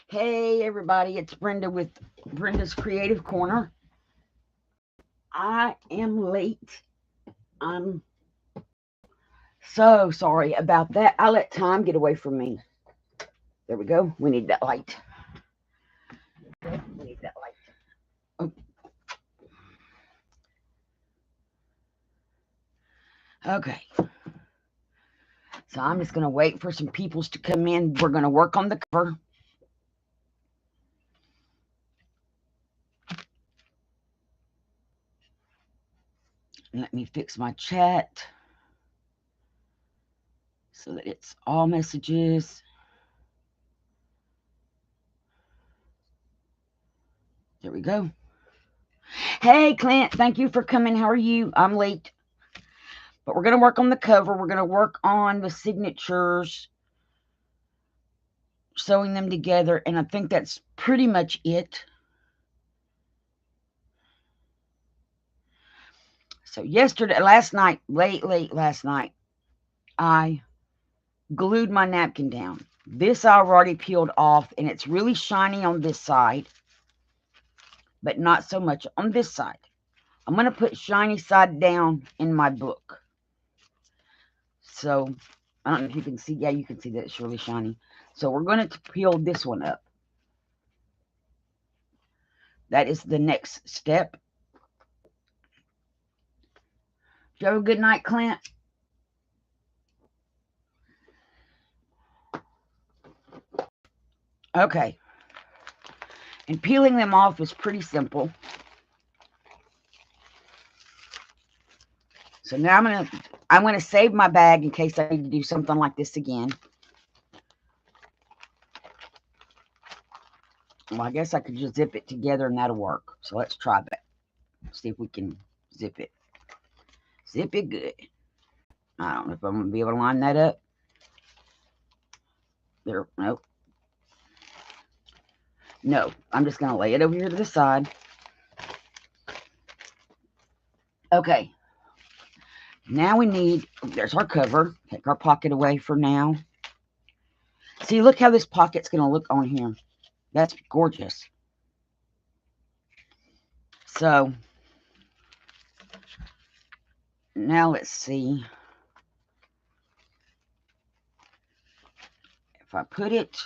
Hey everybody, it's Brenda with Brenda's Creative Corner. I am late. I'm so sorry about that. I let time get away from me. There we go. We need that light. We need that light. Oh. Okay. So I'm just going to wait for some peoples to come in. We're going to work on the cover. Let me fix my chat so that it's all messages. There we go. Hey, Clint, thank you for coming. How are you? I'm late. But we're going to work on the cover. We're going to work on the signatures, sewing them together, and I think that's pretty much it. So last night, late last night, I glued my napkin down. This I've already peeled off, and it's really shiny on this side, but not so much on this side. I'm going to put shiny side down in my book. So, I don't know if you can see. Yeah, you can see that it's really shiny. So, we're going to peel this one up. That is the next step. Did you have a good night, Clint? Okay. And peeling them off is pretty simple. So now I'm gonna save my bag in case I need to do something like this again. Well, I guess I could just zip it together and that'll work. So let's try that. See if we can zip it. Zip it good. I don't know if I'm gonna be able to line that up. There, nope. No, I'm just gonna lay it over here to the side. Okay. Now we need, there's our cover. Take our pocket away for now. See, look how this pocket's gonna look on here. That's gorgeous. So now let's see if I put it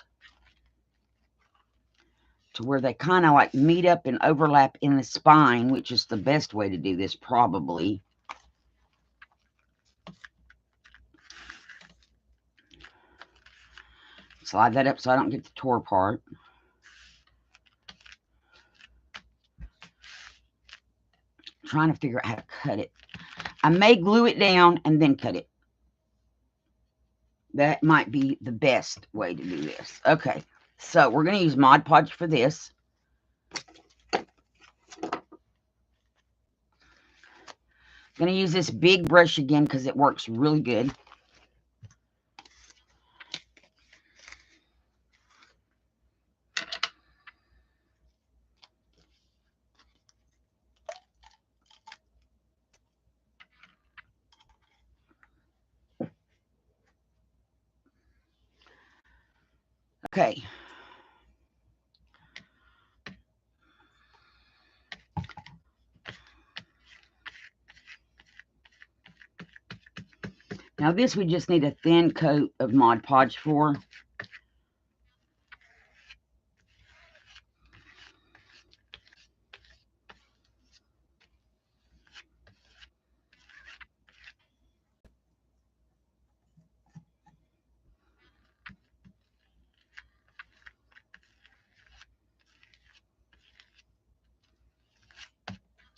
to where they kind of like meet up and overlap in the spine, which is the best way to do this probably. Slide that up so I don't get the tore part. Trying to figure out how to cut it. I may glue it down and then cut it. That might be the best way to do this. Okay, so we're going to use Mod Podge for this. I'm going to use this big brush again because it works really good. Okay. Now this we just need a thin coat of Mod Podge for.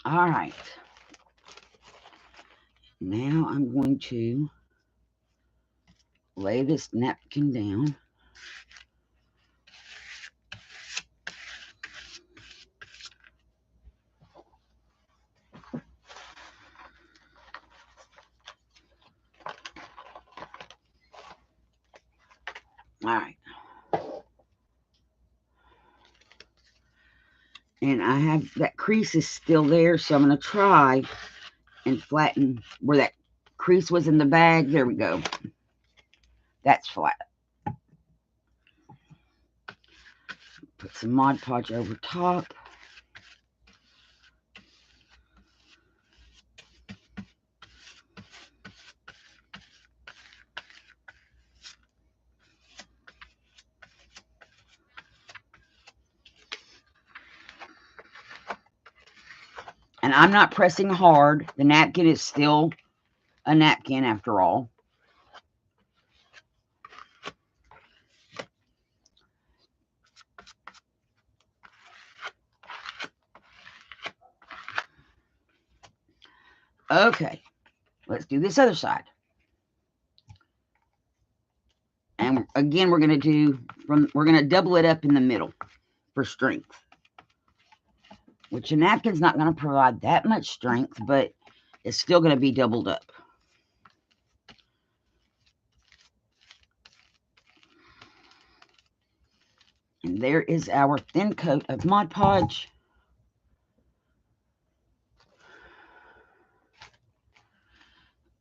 All right. Now I'm going to lay this napkin down. All right. And I have that crease is still there, so I'm going to try and flatten where that crease was in the bag. There we go. That's flat. Put some Mod Podge over top. And I'm not pressing hard. The napkin is still a napkin after all. Okay, let's do this other side. And again, we're going to double it up in the middle for strength. Which a napkin's not going to provide that much strength, but it's still going to be doubled up. And there is our thin coat of Mod Podge.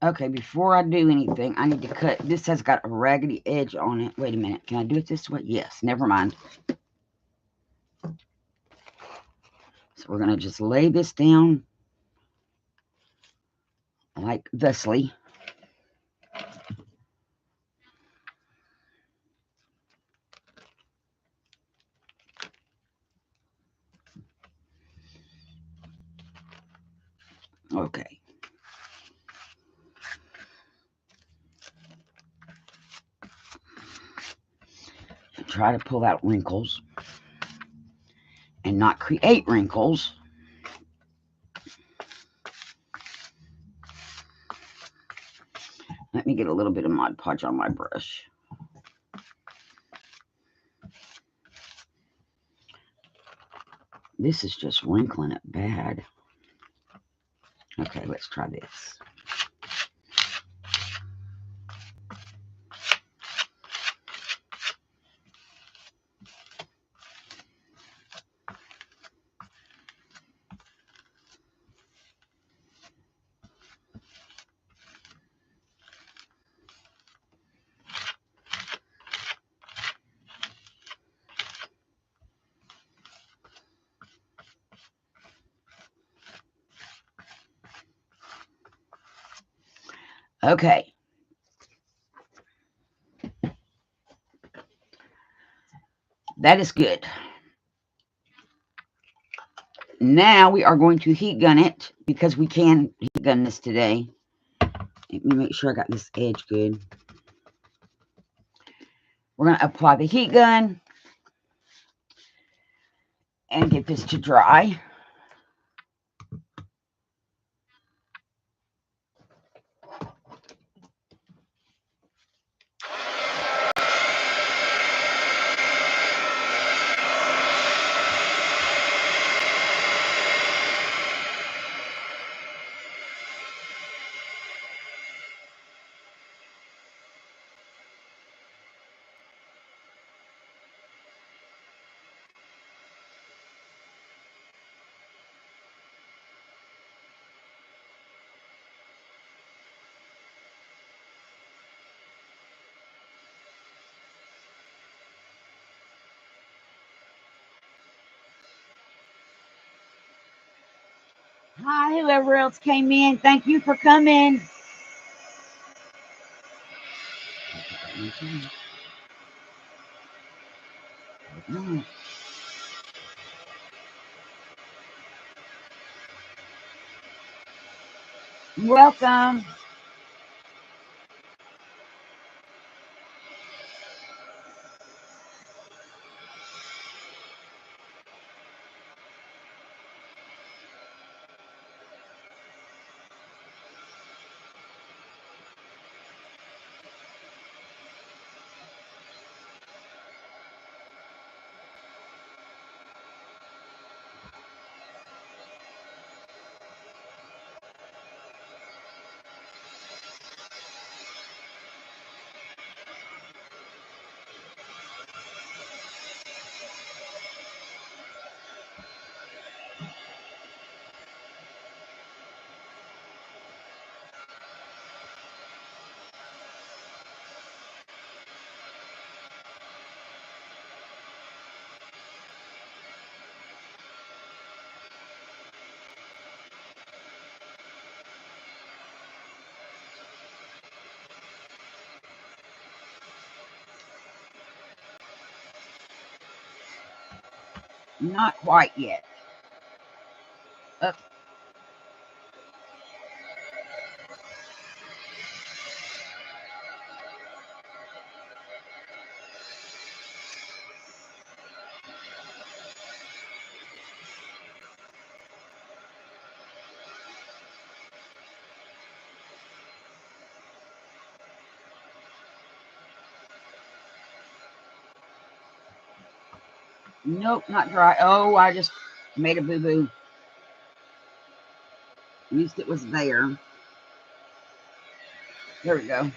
Okay, before I do anything, I need to cut. This has got a raggedy edge on it. Wait a minute. Can I do it this way? Yes. Never mind. So we're going to just lay this down like thusly. Okay. Try to pull out wrinkles and not create wrinkles. Let me get a little bit of Mod Podge on my brush. This is just wrinkling it bad. Okay, let's try this. Okay. That is good. Now we are going to heat gun it because we can heat gun this today. Let me make sure I got this edge good. We're going to apply the heat gun and get this to dry. Hi, whoever else came in. Thank you for coming. Welcome. Not quite yet. Up. Nope, not dry. Oh, I just made a boo-boo. At least it was there. There we go.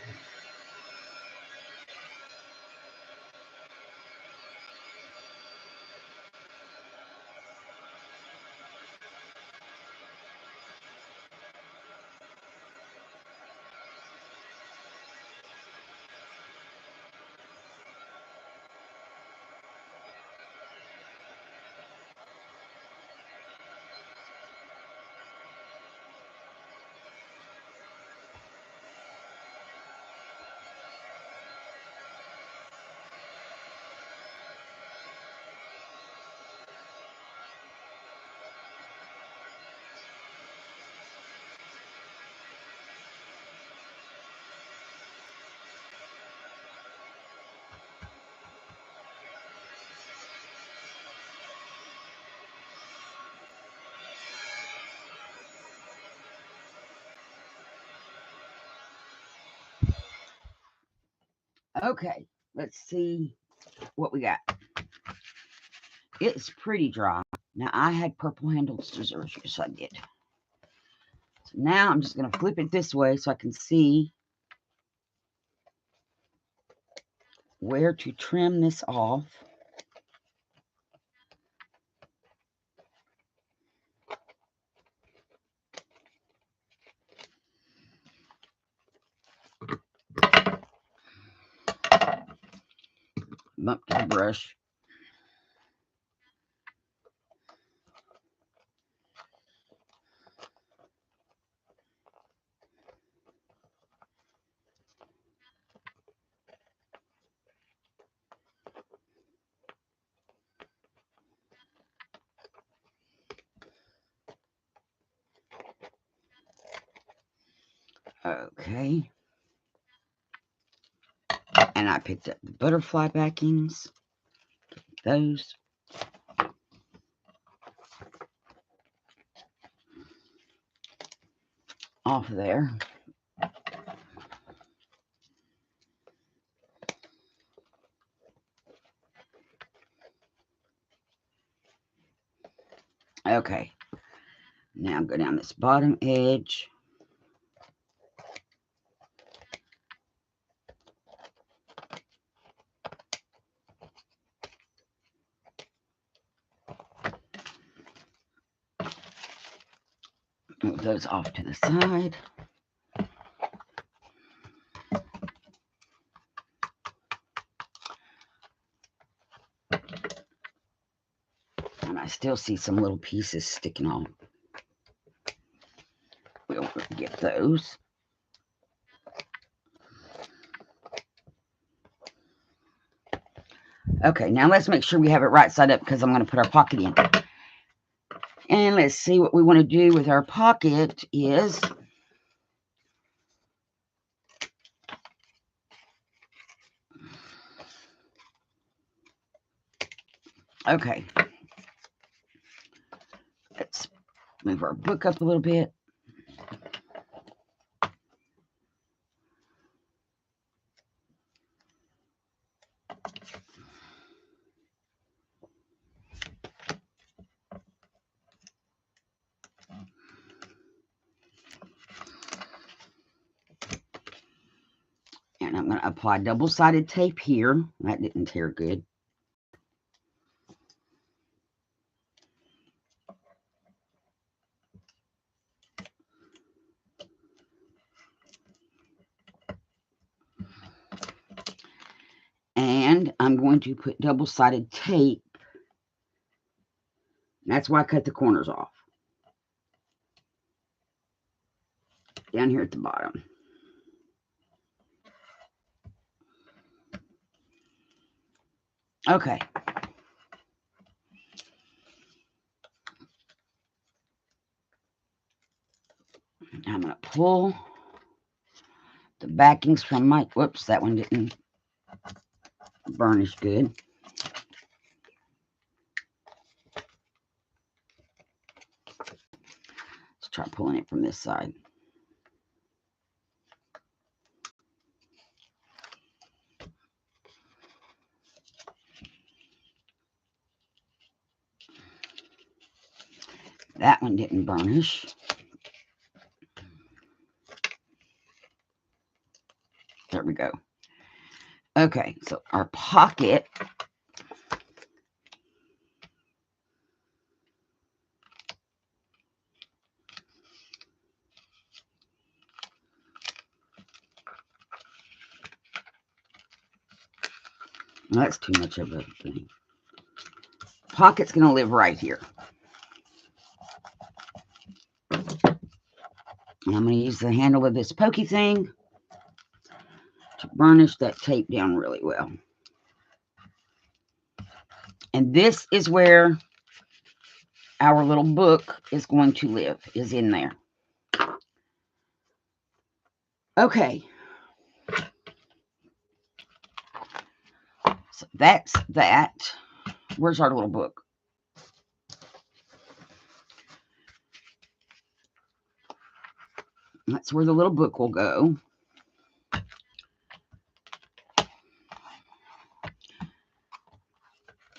Okay, let's see what we got. It's pretty dry. Now, I had purple handled scissors. Yes, I did. So now I'm just going to flip it this way so I can see where to trim this off. Bump to the brush. Okay. And I picked up the butterfly backings. Those. Off there. Okay. Now go down this bottom edge. Move those off to the side. And I still see some little pieces sticking on. We'll get those. Okay, now let's make sure we have it right side up because I'm going to put our pocket in. And let's see what we want to do with our pocket is okay. Let's move our book up a little bit. And I'm going to apply double-sided tape here. That didn't tear good. And I'm going to put double-sided tape. That's why I cut the corners off. Down here at the bottom. Okay. pull the backings from my, whoops, that one didn't burnish good. Let's try pulling it from this side. That one didn't burnish. There we go. Okay, so our pocket. Well, that's too much of a thing. Pocket's going to live right here. And I'm going to use the handle of this pokey thing to burnish that tape down really well. And this is where our little book is going to live, is in there. Okay. So that's that. Where's our little book? That's where the little book will go.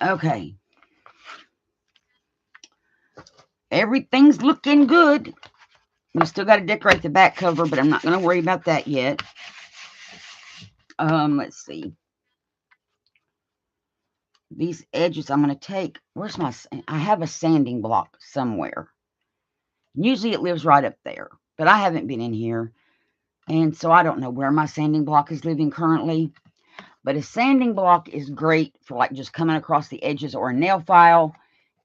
Okay. Everything's looking good. We still got to decorate the back cover, but I'm not going to worry about that yet. Let's see. These edges I'm going to take. Where's my... I have a sanding block somewhere. Usually it lives right up there, but I haven't been in here. And so I don't know where my sanding block is living currently. But a sanding block is great for like just coming across the edges or a nail file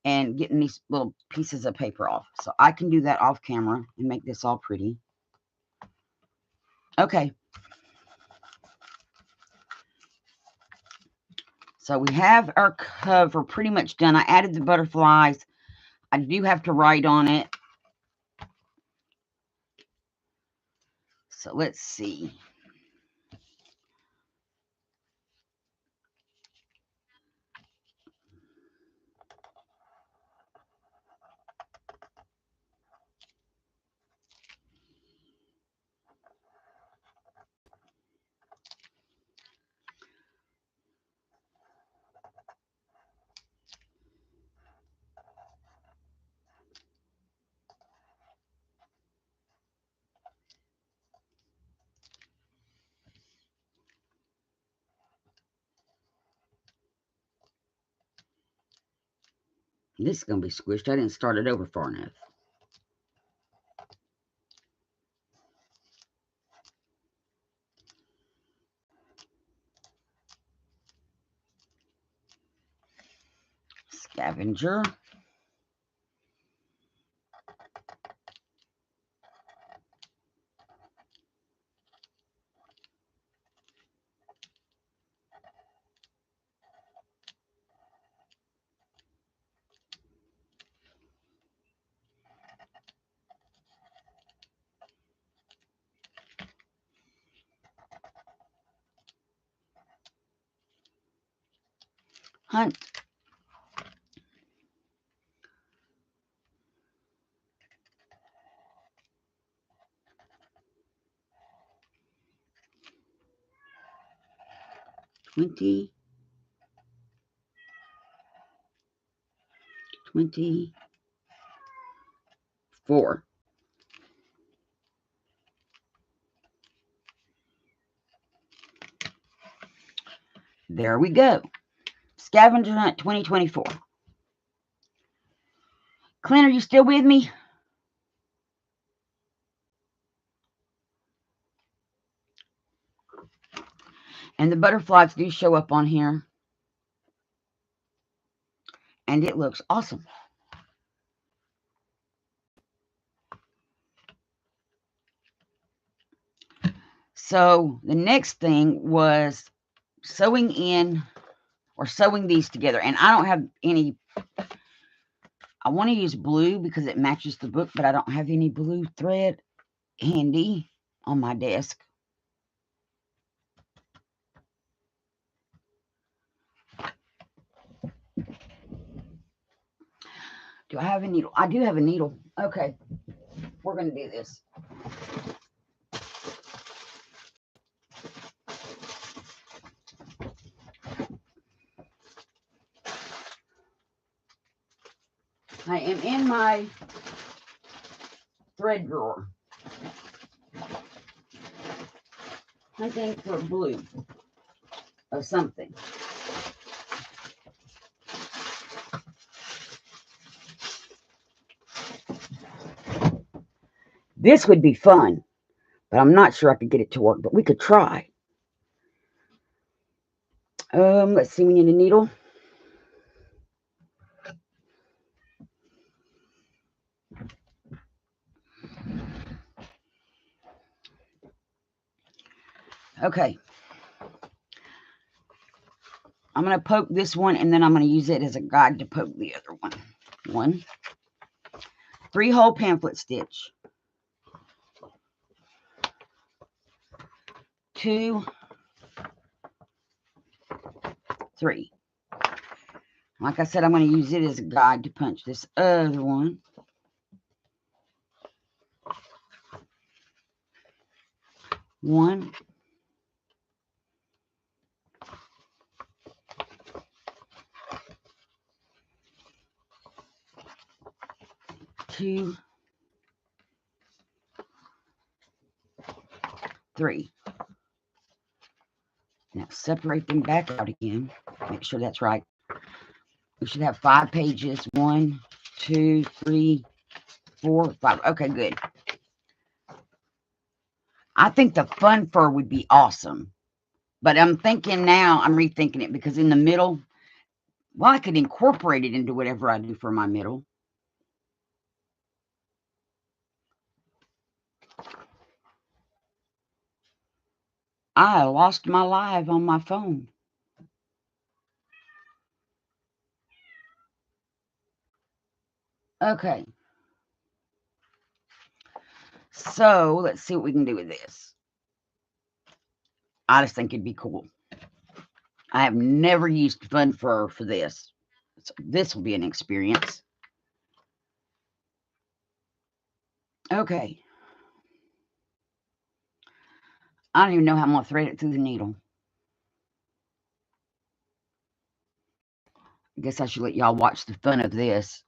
and getting these little pieces of paper off. So I can do that off camera and make this all pretty. Okay. So we have our cover pretty much done. I added the butterflies. I do have to write on it. So let's see. This is going to be squished. I didn't start it over far enough. Scavenger. Hunt. $20. $24. There we go. Scavenger Hunt 2024. Clint, are you still with me? And the butterflies do show up on here. And it looks awesome. So the next thing was sewing in or sewing these together. And I don't have any, I want to use blue because it matches the book, but I don't have any blue thread. handy on my desk. Do I have a needle? I do have a needle. Okay, we're going to do this. I am in my thread drawer. I think for blue of something. This would be fun, but I'm not sure I could get it to work, but we could try. Let's see, we need a needle. Okay. I'm going to poke this one, and then I'm going to use it as a guide to poke the other one. 1 3-hole pamphlet stitch. 2 3. Like I said, I'm going to use it as a guide to punch this other one. 1 2 3. Now separate them back out again. Make sure that's right. We should have 5 pages. 1 2 3 4 5. Okay, good. I think the fun fur would be awesome. But I'm thinking now, I'm rethinking it, because in the middle, well, I could incorporate it into whatever I do for my middle. I lost my live on my phone. Okay. So let's see what we can do with this. I just think it'd be cool. I have never used fun fur for this. So this will be an experience. Okay. I don't even know how I'm going to thread it through the needle. I guess I should let y'all watch the fun of this.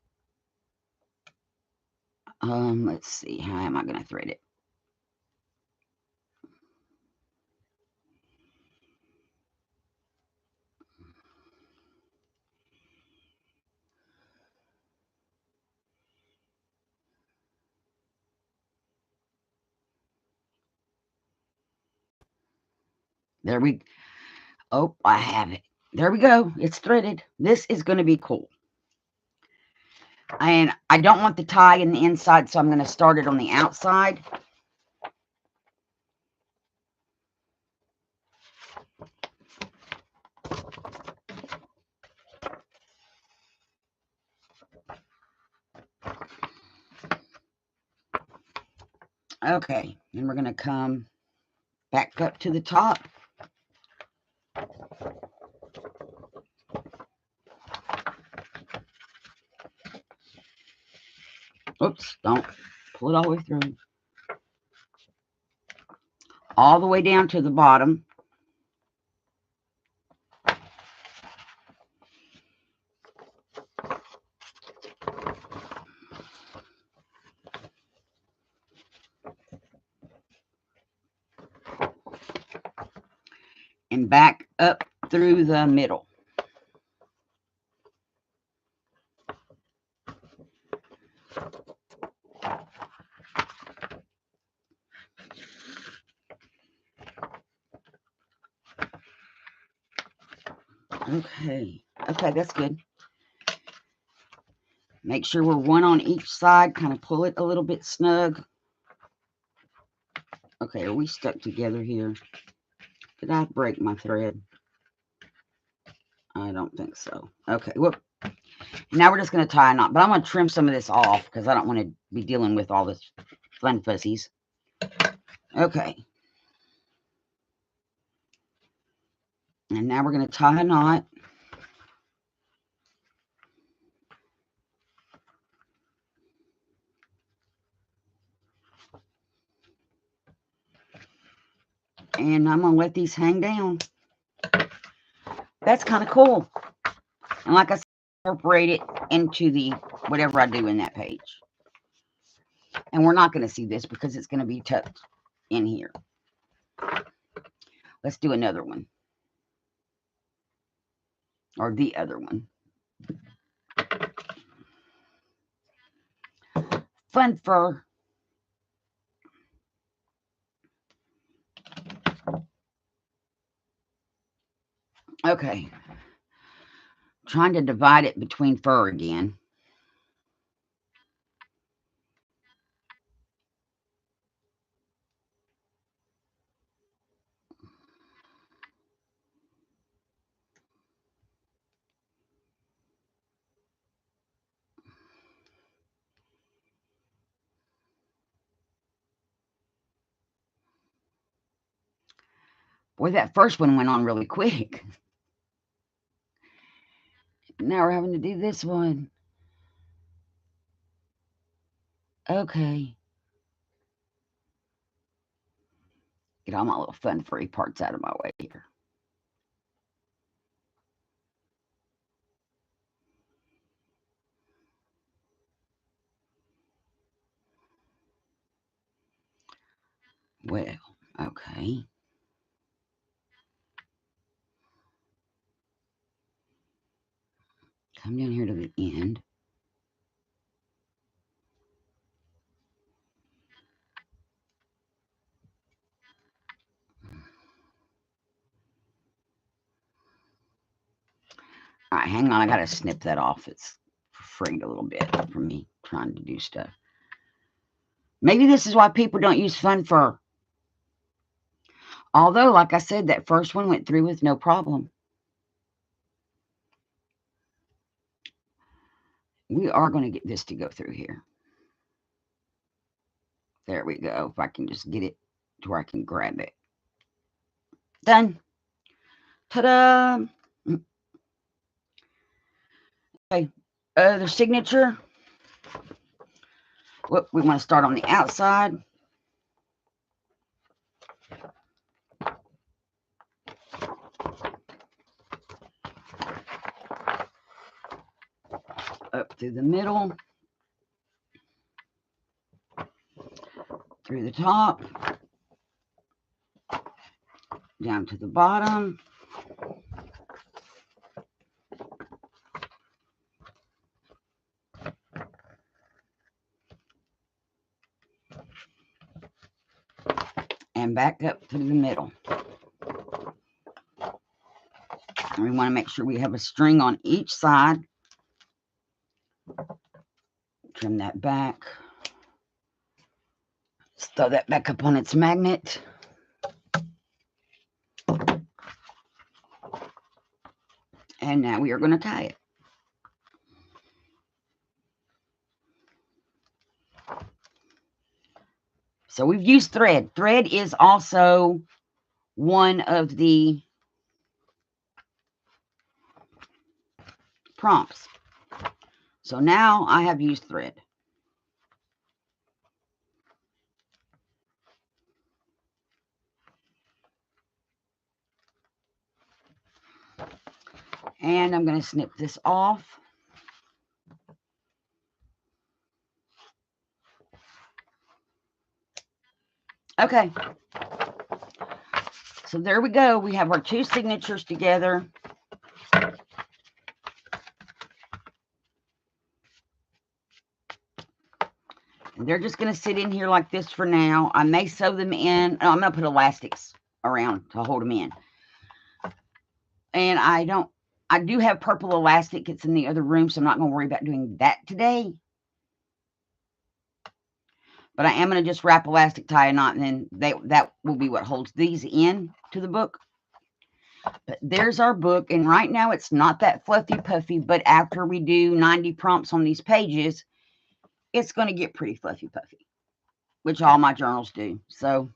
Let's see. How am I going to thread it? There we... Oh, I have it. There we go. It's threaded. This is going to be cool. And I don't want the tie in the inside, so I'm going to start it on the outside. Okay, then we're going to come back up to the top. Oops, don't pull it all the way through. All the way down to the bottom. And back up through the middle. Okay, that's good. Make sure we're one on each side. Kind of pull it a little bit snug. Okay, are we stuck together here? Did I break my thread? I don't think so. Okay, whoop. Now we're just going to tie a knot. But I'm going to trim some of this off because I don't want to be dealing with all this fun fuzzies. Okay. And now we're going to tie a knot. And I'm going to let these hang down. That's kind of cool. And like I said, incorporate it into the whatever I do in that page. And we're not going to see this because it's going to be tucked in here. Let's do another one. Or the other one. Fun fur. Okay. Trying to divide it between fur again. Boy, that first one went on really quick. Now we're having to do this one. Okay. Get all my little fun furry parts out of my way here. Well, okay. Come down here to the end. All right, hang on. I got to snip that off. It's frayed a little bit from me trying to do stuff. Maybe this is why people don't use fun fur. Although, like I said, that first one went through with no problem. We are going to get this to go through here. There we go. If I can just get it to where I can grab it. Done. Ta-da! Okay. The signature. We want to start on the outside. Up through the middle. Through the top. Down to the bottom. And back up through the middle. And we want to make sure we have a string on each side. Trim that back. Just throw that back up on its magnet. And now we are going to tie it. So we've used thread. Thread is also one of the prompts. So now I have used thread. And I'm going to snip this off. Okay. So there we go. We have our two signatures together. And they're just going to sit in here like this for now. I may sew them in. Oh, I'm going to put elastics around to hold them in. And I do have purple elastic. It's in the other room, so I'm not going to worry about doing that today. But I am going to just wrap elastic, tie a knot, and then that will be what holds these in to the book. But there's our book. And right now it's not that fluffy puffy, but after we do 90 prompts on these pages, it's going to get pretty fluffy puffy. which all my journals do. So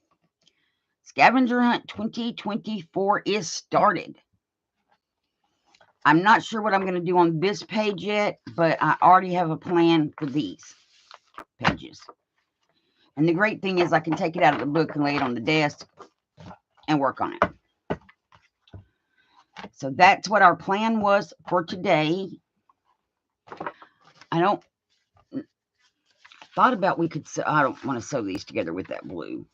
Scavenger Hunt 2024 is started. I'm not sure what I'm going to do on this page yet, but I already have a plan for these pages. And the great thing is I can take it out of the book and lay it on the desk and work on it. So that's what our plan was for today. I thought about we could, I don't want to sew these together with that blue.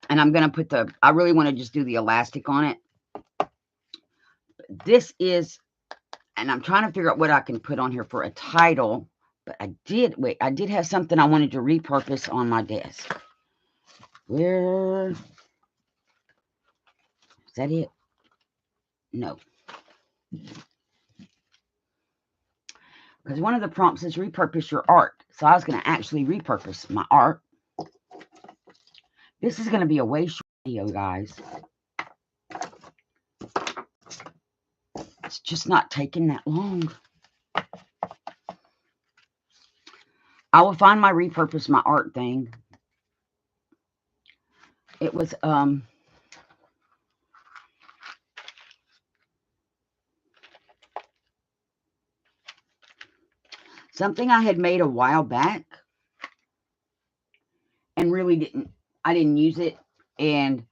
And I'm going to put I really want to just do the elastic on it. This is, and I'm trying to figure out what I can put on here for a title. But I did have something I wanted to repurpose on my desk. Where is that it? No. Because one of the prompts is repurpose your art. So I was going to actually repurpose my art. This is going to be a way short video, guys. It's just not taking that long. I will find my repurpose my art thing. It was something I had made a while back and really I didn't use it, and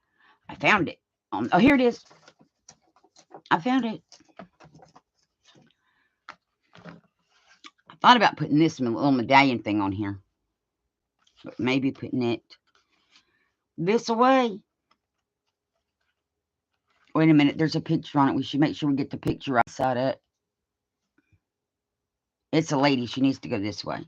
I found it. Oh, here it is. I found it. I thought about putting this little medallion thing on here, but maybe putting it this away. Wait a minute, there's a picture on it. We should make sure we get the picture outside it. It's a lady. She needs to go this way.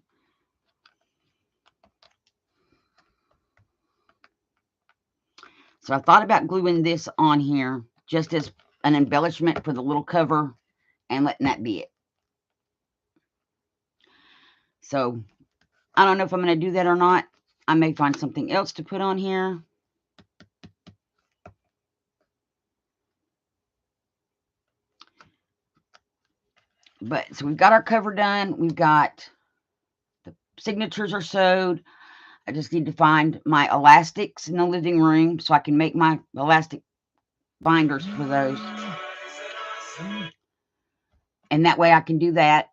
So I thought about gluing this on here just as an embellishment for the little cover and letting that be it. So I don't know if I'm going to do that or not. I may find something else to put on here. But so we've got our cover done. We've got the signatures are sewed. I just need to find my elastics in the living room so I can make my elastic binders for those. And that way I can do that.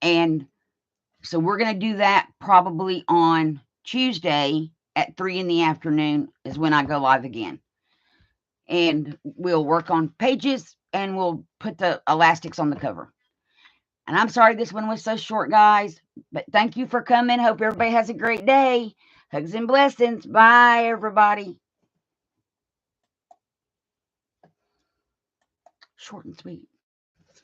And so we're going to do that probably on Tuesday at 3 in the afternoon is when I go live again. And we'll work on pages and we'll put the elastics on the cover. And I'm sorry this one was so short, guys, but thank you for coming. Hope everybody has a great day. Hugs and blessings. Bye, everybody. Short and sweet.